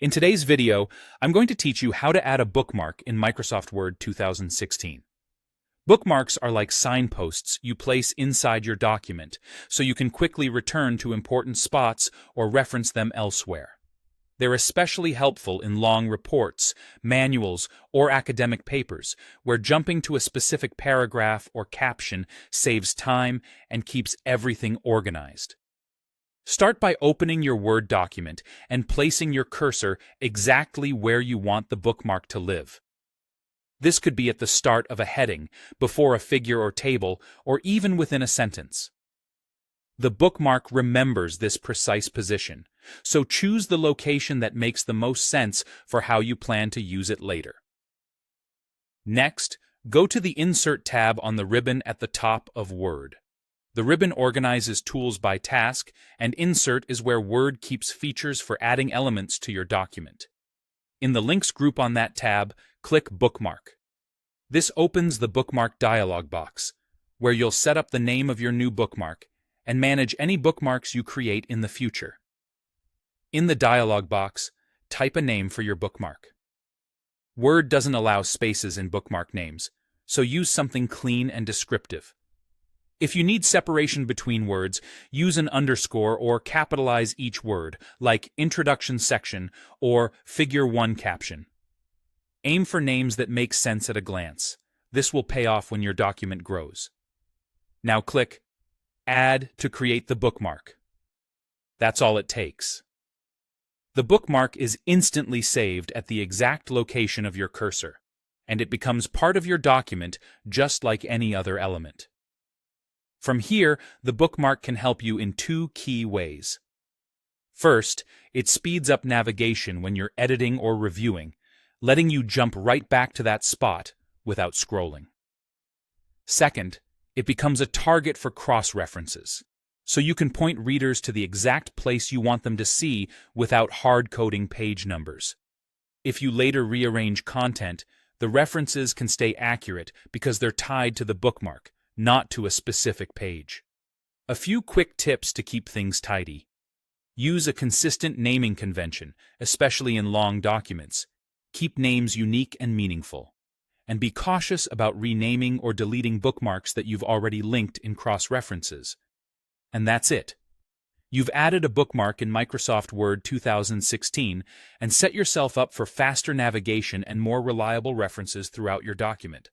In today's video, I'm going to teach you how to add a bookmark in Microsoft Word 2016. Bookmarks are like signposts you place inside your document, so you can quickly return to important spots or reference them elsewhere. They're especially helpful in long reports, manuals, or academic papers, where jumping to a specific paragraph or caption saves time and keeps everything organized. Start by opening your Word document and placing your cursor exactly where you want the bookmark to live. This could be at the start of a heading, before a figure or table, or even within a sentence. The bookmark remembers this precise position, so choose the location that makes the most sense for how you plan to use it later. Next, go to the Insert tab on the ribbon at the top of Word. The ribbon organizes tools by task, and Insert is where Word keeps features for adding elements to your document. In the Links group on that tab, click Bookmark. This opens the Bookmark dialog box, where you'll set up the name of your new bookmark and manage any bookmarks you create in the future. In the dialog box, type a name for your bookmark. Word doesn't allow spaces in bookmark names, so use something clean and descriptive. If you need separation between words, use an underscore or capitalize each word, like Introduction Section or Figure 1 caption. Aim for names that make sense at a glance. This will pay off when your document grows. Now click Add to create the bookmark. That's all it takes. The bookmark is instantly saved at the exact location of your cursor, and it becomes part of your document just like any other element. From here, the bookmark can help you in two key ways. First, it speeds up navigation when you're editing or reviewing, letting you jump right back to that spot without scrolling. Second, it becomes a target for cross-references, so you can point readers to the exact place you want them to see without hard-coding page numbers. If you later rearrange content, the references can stay accurate because they're tied to the bookmark, not to a specific page. A few quick tips to keep things tidy. Use a consistent naming convention, especially in long documents. Keep names unique and meaningful. And be cautious about renaming or deleting bookmarks that you've already linked in cross-references. And that's it. You've added a bookmark in Microsoft Word 2016 and set yourself up for faster navigation and more reliable references throughout your document.